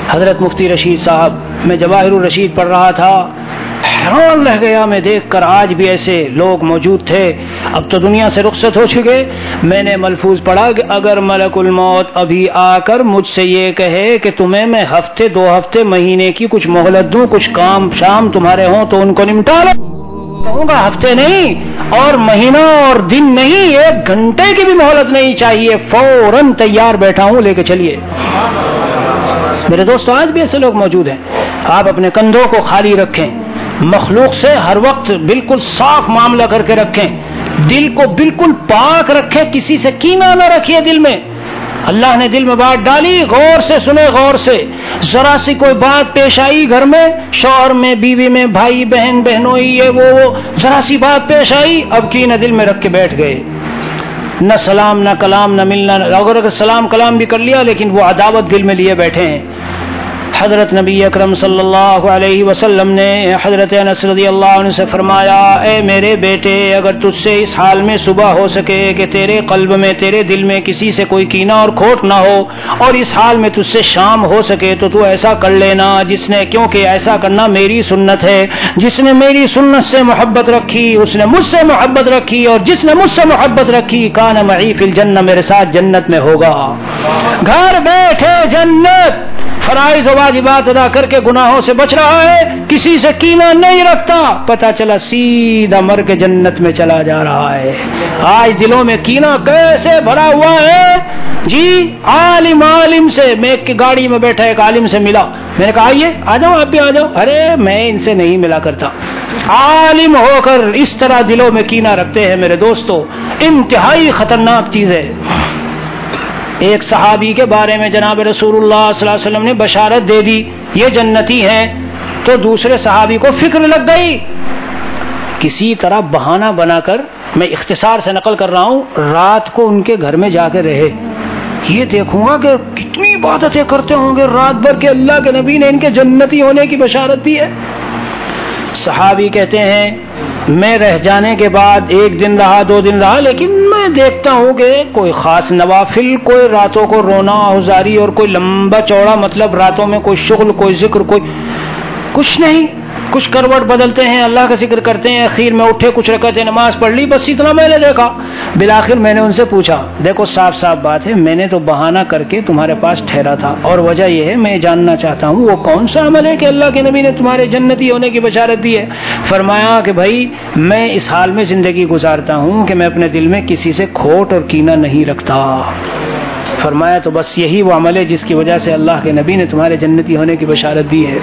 حضرت مفتی رشید صاحب، میں جواہر الرشید پڑھ رہا تھا، حیران رہ گیا میں دیکھ کر. آج بھی ایسے لوگ موجود تھے، اب تو دنیا سے رخصت ہو چکے. میں نے ملفوظ پڑھا کہ اگر ملک الموت ابھی آ کر مجھ سے یہ کہے کہ تمہیں میں ہفتے 2 ہفتے مہینے کی کچھ مہلت دوں، کچھ کام شام تمہارے ہوں تو ان کو نمٹا لو، کہوں گا ہفتے نہیں اور مہینہ اور دن نہیں، 1 گھنٹے کی بھی مہلت نہیں چاہیے، فوراً تیار بیٹھا ہوں، لے کے چلیے. میرے دوستو آج بھی ایسے لوگ موجود ہیں. آپ اپنے کندھوں کو خالی رکھیں، مخلوق سے ہر وقت بالکل صاف معاملہ کر کے رکھیں، دل کو بالکل پاک رکھیں، کسی سے کینہ نہ رکھیے دل میں. اللہ نے دل میں بات ڈالی، غور سے سنے، غور سے. ذرا سی کوئی بات پیش آئی گھر میں، شوہر میں، بیوی میں، بھائی بہن، بہنوئی، یہ وہ ذرا سی بات پیش آئی، اب کینہ دل میں رکھ کے بیٹھ گئے. نہ سلام نہ کلام نہ ملنا، اگر سلام کلام بھی کر لیا لیکن وہ عداوت دل میں لیے بیٹھے ہیں. حضرت نبی اکرم صلی اللہ علیہ وسلم نے حضرت انس رضی اللہ عنہ سے فرمایا، اے میرے بیٹے، اگر تجھ سے اس حال میں صبح ہو سکے کہ تیرے قلب میں، تیرے دل میں کسی سے کوئی کینہ اور کھوٹ نہ ہو، اور اس حال میں تجھ سے شام ہو سکے تو ایسا کر لینا جس نے، کیونکہ ایسا کرنا میری سنت ہے. جس نے میری سنت سے محبت رکھی اس نے مجھ سے محبت رکھی، اور جس نے مجھ سے محبت رکھی کان معی فی الجنہ، میرے ساتھ جنت میں ہوگا. گھر بیٹھے جنت، فرائض و واجبات ادا کر کے گناہوں سے بچ رہا ہے، کسی سے کینہ نہیں رکھتا، پتہ چلا سیدھا مر کے جنت میں چلا جا رہا ہے. آج دلوں میں کینہ کیسے بھرا ہوا ہے جی. عالم سے، میں ایک گاڑی میں بیٹھا ایک عالم سے ملا، میں نے کہا آئیے، آ جاؤ، آپ بھی آ جاؤ. ارے میں ان سے نہیں ملا کرتا. عالم ہو کر اس طرح دلوں میں کینہ رکھتے ہیں میرے دوستو، انتہائی خطرناک چیز ہے. ایک صحابی کے بارے میں جناب رسول اللہ صلی اللہ علیہ وسلم نے بشارت دے دی، یہ جنتی ہیں. تو دوسرے صحابی کو فکر لگ گئی. کسی طرح بہانہ بنا کر، میں اختصار سے نقل کر رہا ہوں، رات کو ان کے گھر میں جا کے رہے. یہ دیکھوں گا کہ کتنی عبادتیں کرتے ہوں گے رات بھر کے، اللہ کے نبی نے ان کے جنتی ہونے کی بشارت دی ہے. صحابی کہتے ہیں میں رہ جانے کے بعد 1 دن رہا، 2 دن رہا، لیکن میں دیکھتا ہوں کہ کوئی خاص نوافل، کوئی راتوں کو رونا آہوزاری اور کوئی لمبا چوڑا، مطلب راتوں میں کوئی شغل، کوئی ذکر، کوئی کچھ نہیں. کچھ کروٹ بدلتے ہیں، اللہ کا ذکر کرتے ہیں، اخیر میں اٹھے، کچھ رکعتیں نماز پڑھ لی، بس اتنا میں نے دیکھا. بالآخر میں نے ان سے پوچھا، دیکھو صاف صاف بات ہے، میں نے تو بہانہ کر کے تمہارے پاس ٹھہرا تھا، اور وجہ یہ ہے میں جاننا چاہتا ہوں وہ کون سا عمل ہے کہ اللہ کے نبی نے تمہارے جنتی ہونے کی بشارت دی ہے. فرمایا کہ بھائی میں اس حال میں زندگی گزارتا ہوں کہ میں اپنے دل میں کسی سے کھوٹ اور کینہ نہیں رکھتا. فرمایا تو بس یہی وہ عمل ہے جس کی وجہ سے اللہ کے نبی نے تمہارے جنتی ہونے کی بشارت دی ہے.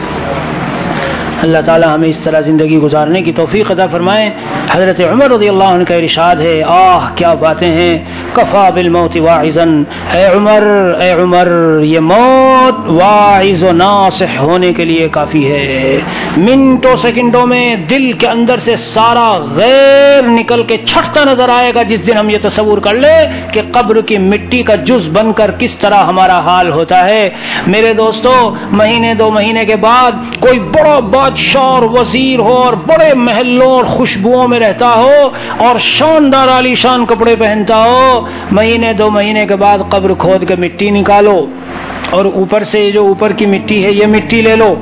اللہ تعالی ہمیں اس طرح زندگی گزارنے کی توفیق عطا فرمائے. حضرت عمر رضی اللہ عنہ کا ارشاد ہے، آہ کیا باتیں ہیں، کفا بالموت واعظا، اے عمر یہ موت واعظ و ناصح ہونے کے لیے کافی ہے. منٹوں سیکنڈوں میں دل کے اندر سے سارا غیر نکل کے چھٹتا نظر آئے گا. جس دن ہم یہ تصور کر لیں کہ قبر کی مٹی کا جز بن کر کس طرح ہمارا حال ہوتا ہے. میرے دوستو، مہینے 2 مہینے کے بعد کوئی بڑا بادشاہ اور وزیر ہو اور بڑے محلوں اور خوشبوؤں میں رہتا ہو اور شاندار عالی شان کپڑے پہنتا ہو، مہینے 2 مہینے کے بعد قبر کھود کے مٹی نکالو، اور اوپر سے جو اوپر کی مٹی ہے یہ مٹی لے لو،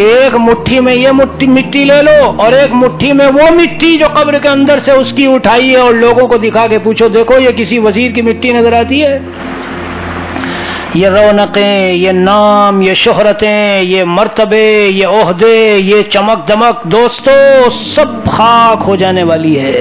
ایک مٹھی میں یہ مٹی لے لو، اور ایک مٹھی میں وہ مٹی جو قبر کے اندر سے اس کی اٹھائی ہے، اور لوگوں کو دکھا کے پوچھو دیکھو یہ کسی وزیر کی مٹی نظر آتی ہے. یہ رونقیں، یہ نام، یہ شہرتیں، یہ مرتبے، یہ عہدے، یہ چمک دمک دوستو سب خاک ہو جانے والی ہے.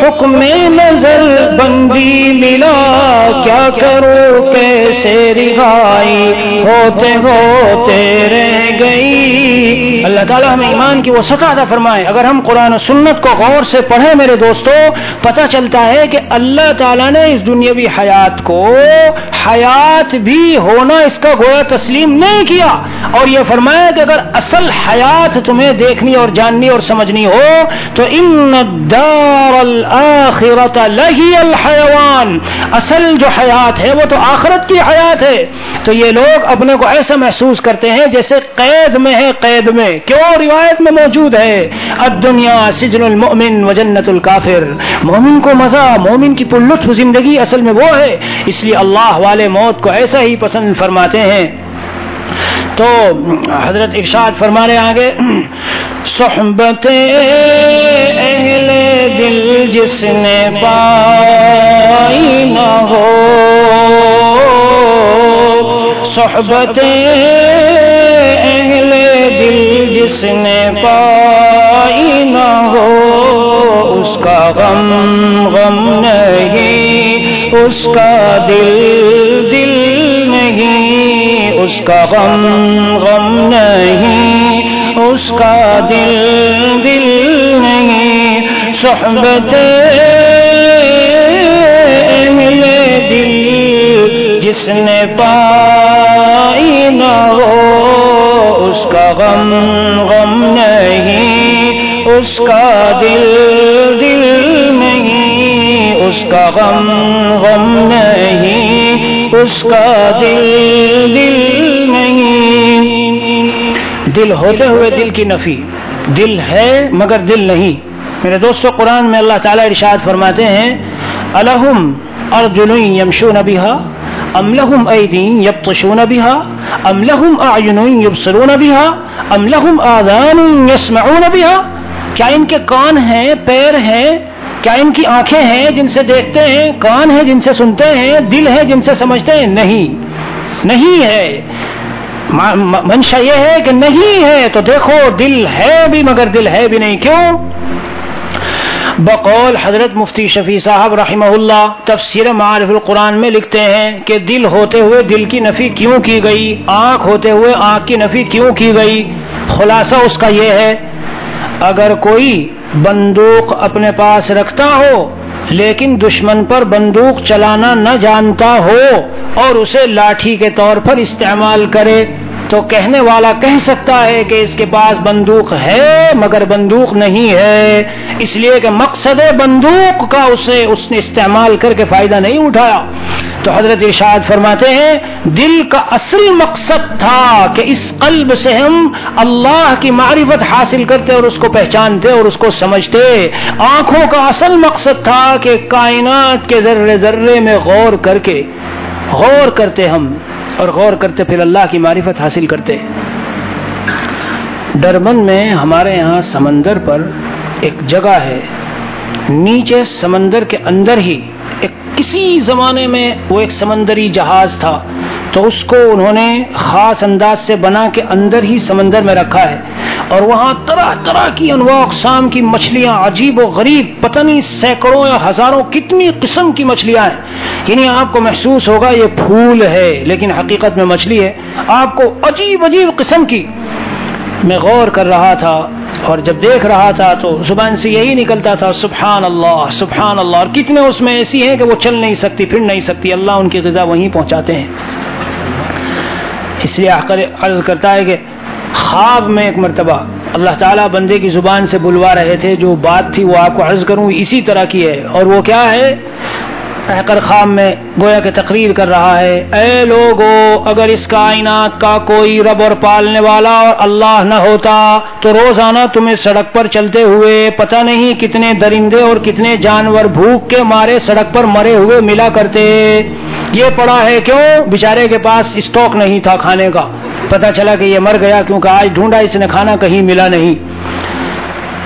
حکم نظر بندی ملا، کیا کرو کیسے رہائی ہوتے ہوتے رہ گئی۔ اللہ تعالیٰ ہمیں ایمان کی وہ سطح عطا فرمائے۔ اگر ہم قرآن و سنت کو غور سے پڑھیں میرے دوستو، پتہ چلتا ہے کہ اللہ تعالیٰ نے اس دنیاوی حیات کو حیات بھی ہونا اس کا گویا تسلیم نہیں کیا، اور یہ فرمایا کہ اگر اصل حیات تمہیں دیکھنی اور جاننی اور سمجھنی ہو تو ان الدار الآخرۃ لہی الحیوان، اصل جو حیات ہے وہ تو آخرت کی حیات ہے۔ تو یہ لوگ اپنے کو ایسا محسوس کرتے ہیں جیسے قید میں ہے، قید میں کیوں؟ روایت میں موجود ہے الدنیا سجن المؤمن و جنت الکافر، مومن کو مزہ، مومن کی پرلطف زندگی اصل میں وہ ہے، اس لیے اللہ والے موت کو ایسا ہی پسند فرماتے ہیں۔ تو حضرت ارشاد فرما رہے آگے، صحبت اہل دل جس نے پائی نہ ہو، صحبت اہل دل جس نے پائی نہ ہو، اس کا غم غم نہیں، اس کا دل دل نہیں، اس کا غم غم نہیں، اس کا دل دل نہیں۔ صحبت اہل دل جس نے پائی نہ ہو، اس کا غم غم نہیں، اس کا دل دل نہیں، اس کا غم غم نہیں، اس کا دل دل نہیں۔ دل ہوتے ہوئے دل کی نفی، دل ہے مگر دل نہیں۔ میرے دوستو، قرآن میں اللہ تعالیٰ ارشاد فرماتے ہیں الہم ارجل یمشون بها ام لہم ایدی یبطشون بها ام لہم اعین یبصرون بها ام لہم آذان یسمعون بها، کیا ان کے کان ہیں، پیر ہیں، کیا ان کی آنکھیں ہیں جن سے دیکھتے ہیں، کان ہیں جن سے سنتے ہیں، دل ہے جن سے سمجھتے ہیں؟ نہیں ہے۔ منشا یہ ہے کہ نہیں ہے، تو دیکھو دل ہے بھی مگر دل ہے بھی نہیں۔ کیوں؟ بقول حضرت مفتی شفیع صاحب رحمہ اللہ تفسیر معارف القرآن میں لکھتے ہیں کہ دل ہوتے ہوئے دل کی نفی کیوں کی گئی، آنکھ ہوتے ہوئے آنکھ کی نفی کیوں کی گئی؟ خلاصہ اس کا یہ ہے، اگر کوئی بندوق اپنے پاس رکھتا ہو لیکن دشمن پر بندوق چلانا نہ جانتا ہو اور اسے لاٹھی کے طور پر استعمال کرے تو کہنے والا کہہ سکتا ہے کہ اس کے پاس بندوق ہے مگر بندوق نہیں ہے، اس لیے کہ مقصد بندوق کا اس نے استعمال کر کے فائدہ نہیں اٹھایا۔ تو حضرت ارشاد فرماتے ہیں دل کا اصل مقصد تھا کہ اس قلب سے ہم اللہ کی معرفت حاصل کرتے اور اس کو پہچانتے اور اس کو سمجھتے۔ آنکھوں کا اصل مقصد تھا کہ کائنات کے ذرے ذرے میں غور کرتے ہم، اور غور کرتے پھر اللہ کی معرفت حاصل کرتے۔ ڈربن میں ہمارے یہاں سمندر پر ایک جگہ ہے، نیچے سمندر کے اندر ہی کسی زمانے میں وہ ایک سمندری جہاز تھا، تو اس کو انہوں نے خاص انداز سے بنا کے اندر ہی سمندر میں رکھا ہے، اور وہاں طرح طرح کی انواع اقسام کی مچھلیاں، عجیب و غریب، پتہ نہیں سینکڑوں یا ہزاروں کتنی قسم کی مچھلیاں ہیں۔ یعنی آپ کو محسوس ہوگا یہ پھول ہے لیکن حقیقت میں مچھلی ہے، آپ کو عجیب عجیب قسم کی۔ میں غور کر رہا تھا اور جب دیکھ رہا تھا تو زبان سے یہی نکلتا تھا سبحان اللہ سبحان اللہ، اور کتنے اس میں ایسی ہیں کہ وہ چل نہیں سکتی، پھر نہیں سکتی، اللہ ان کی غذا وہیں پہنچاتے ہیں۔ اس لیے عرض کرتا ہے کہ خواب میں ایک مرتبہ اللہ تعالیٰ بندے کی زبان سے بلوا رہے تھے، جو بات تھی وہ آپ کو عرض کروں اسی طرح کی ہے، اور وہ کیا ہے؟ کر خواب میں گویا کہ تقریر کر رہا ہے، اے لوگو اگر اس کائنات کا کوئی رب اور پالنے والا اور اللہ نہ ہوتا تو روزانہ تمہیں سڑک پر چلتے ہوئے پتہ نہیں کتنے درندے اور کتنے جانور بھوک کے مارے سڑک پر مرے ہوئے ملا کرتے۔ یہ پڑا ہے کیوں؟ بیچارے کے پاس اسٹاک نہیں تھا کھانے کا، پتہ چلا کہ یہ مر گیا کیونکہ آج ڈھونڈا اس نے کھانا کہیں ملا نہیں۔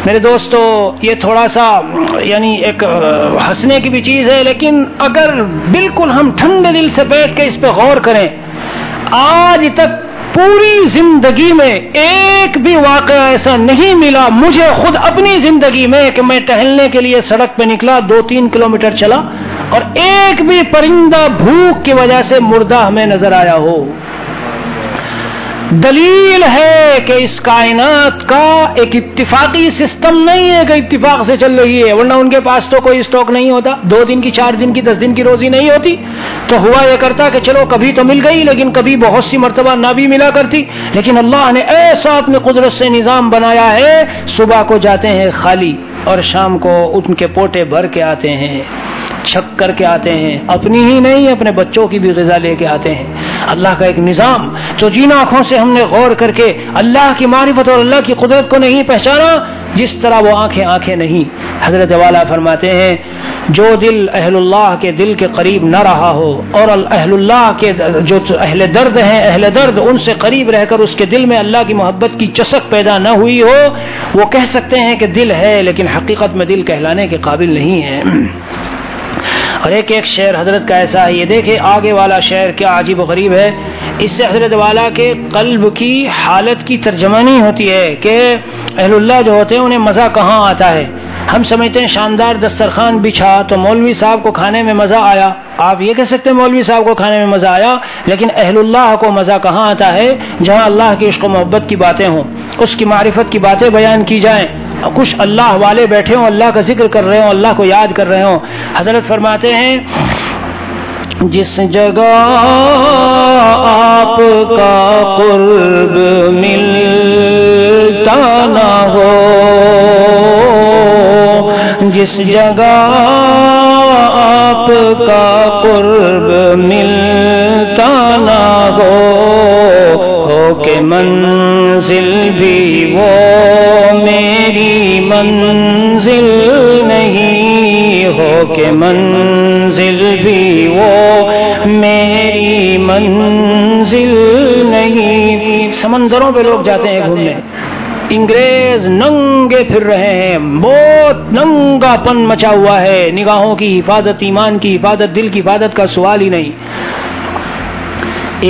میرے دوستو یہ تھوڑا سا یعنی ایک ہنسنے کی بھی چیز ہے، لیکن اگر بالکل ہم ٹھنڈے دل سے بیٹھ کے اس پہ غور کریں، آج تک پوری زندگی میں ایک بھی واقعہ ایسا نہیں ملا مجھے خود اپنی زندگی میں کہ میں ٹہلنے کے لیے سڑک پہ نکلا 2-3 کلومیٹر چلا اور ایک بھی پرندہ بھوک کی وجہ سے مردہ ہمیں نظر آیا ہو۔ دلیل ہے کہ اس کائنات کا ایک اتفاقی سسٹم نہیں ہے کہ اتفاق سے چل رہی ہے، ورنہ ان کے پاس تو کوئی اسٹاک نہیں ہوتا، 2 دن کی 4 دن کی 10 دن کی روزی نہیں ہوتی، تو ہوا یہ کرتا کہ چلو کبھی تو مل گئی لیکن کبھی بہت سی مرتبہ نہ بھی ملا کرتی۔ لیکن اللہ نے ایسا اپنی قدرت سے نظام بنایا ہے، صبح کو جاتے ہیں خالی اور شام کو ان کے پوٹے بھر کے آتے ہیں، چھک کر کے آتے ہیں، اپنی ہی نہیں اپنے بچوں کی بھی غذا لے کے آتے ہیں۔ اللہ کا ایک نظام، تو جن آنکھوں سے ہم نے غور کر کے اللہ کی معرفت اور اللہ کی قدرت کو نہیں پہچانا، جس طرح وہ آنکھیں نہیں۔ حضرت والا فرماتے ہیں جو دل اہل اللہ کے دل کے قریب نہ رہا ہو اور اہل اللہ کے جو اہل درد ہیں، اہل درد ان سے قریب رہ کر اس کے دل میں اللہ کی محبت کی چسک پیدا نہ ہوئی ہو، وہ کہہ سکتے ہیں کہ دل ہے لیکن حقیقت میں دل کہلانے کے قابل نہیں ہے۔ اور ایک شعر حضرت کا ایسا ہے، یہ دیکھیں آگے والا شعر کیا عجیب و غریب ہے، اس سے حضرت والا کے قلب کی حالت کی ترجمانی ہوتی ہے کہ اہل اللہ جو ہوتے ہیں انہیں مزہ کہاں آتا ہے۔ ہم سمجھتے ہیں شاندار دسترخوان بچھا تو مولوی صاحب کو کھانے میں مزہ آیا، آپ یہ کہہ سکتے ہیں مولوی صاحب کو کھانے میں مزہ آیا، لیکن اہل اللہ کو مزہ کہاں آتا ہے؟ جہاں اللہ کی عشق و محبت کی باتیں ہوں، اس کی معرفت کی باتیں بیان کی جائیں، کچھ اللہ والے بیٹھے ہوں، اللہ کا ذکر کر رہے ہوں، اللہ کو یاد کر رہے ہوں۔ حضرت فرماتے ہیں جس جگہ آپ کا قرب ملتا نہ ہو، جس جگہ آپ کا قرب ملتا نہ ہو کہ منزل بھی وہ میری منزل نہیں ہو، کہ منزل بھی وہ میری منزل نہیں۔ سمندروں پہ لوگ جاتے ہیں گھومنے، انگریز ننگے پھر رہے ہیں، بہت ننگا پن مچا ہوا ہے، نگاہوں کی حفاظت، ایمان کی حفاظت، دل کی حفاظت کا سوال ہی نہیں۔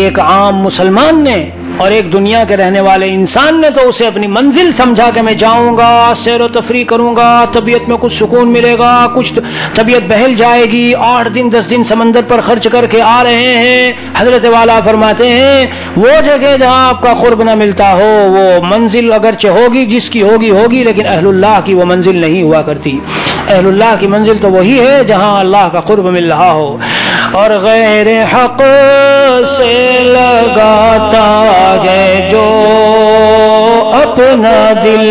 ایک عام مسلمان نے اور ایک دنیا کے رہنے والے انسان نے تو اسے اپنی منزل سمجھا کہ میں جاؤں گا، سیر و تفریح کروں گا، طبیعت میں کچھ سکون ملے گا، کچھ طبیعت بہل جائے گی، 8 دن 10 دن سمندر پر خرچ کر کے آ رہے ہیں۔ حضرت والا فرماتے ہیں وہ جگہ جہاں آپ کا قرب نہ ملتا ہو، وہ منزل اگرچہ ہوگی جس کی ہوگی لیکن اہل اللہ کی وہ منزل نہیں ہوا کرتی۔ اہل اللہ کی منزل تو وہی ہے جہاں اللہ کا قرب مل رہا ہو۔ اور غیر حق سے لگاتا ہے جو اپنا دل،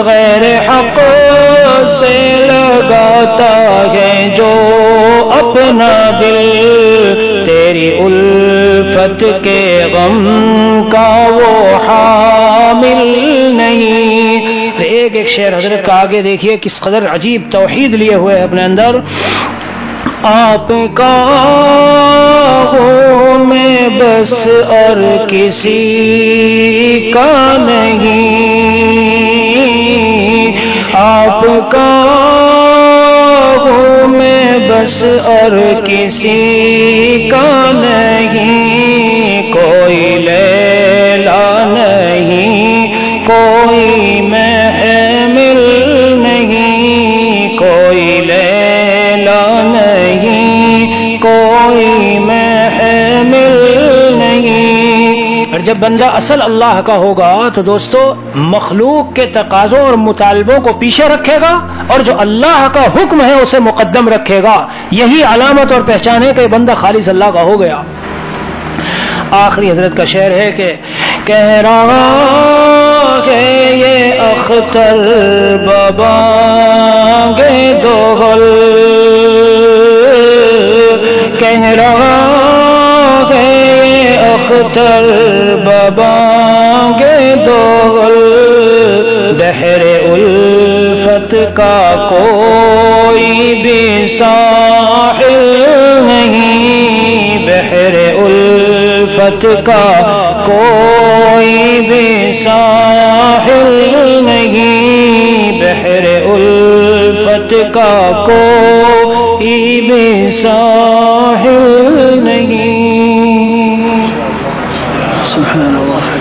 غیر حق سے لگاتا ہے جو اپنا دل، تیری الفت کے غم کا وہ حامل نہیں۔ ایک شعر حضرت کا آگے دیکھیے کس قدر عجیب توحید لیے ہوئے اپنے اندر۔ آپ کا ہوں میں بس اور کسی کا نہیں، آپ کا ہوں میں بس اور کسی کا نہیں، کوئی لیلا نہیں، کوئی محمل نہیں، کوئی لیلا نہیں، کوئی محمل نہیں۔ اور جب بندہ اصل اللہ کا ہوگا تو دوستو مخلوق کے تقاضوں اور مطالبوں کو پیچھے رکھے گا اور جو اللہ کا حکم ہے اسے مقدم رکھے گا۔ یہی علامت اور پہچان ہے کہ بندہ خالص اللہ کا ہو گیا۔ آخری حضرت کا شعر ہے کہ کہہ رہا ہے یہ اختر ببانگے دوغل، کہہ رہا ہے یہ اختر ببانگے دوغل، بحر الفت کا کوئی بھی ساحل نہیں، بحر الفت کا کوئی بھی ساحل نہیں، بحر الفت کا کوئی بھی ساحل نہیں۔ سبحان اللہ.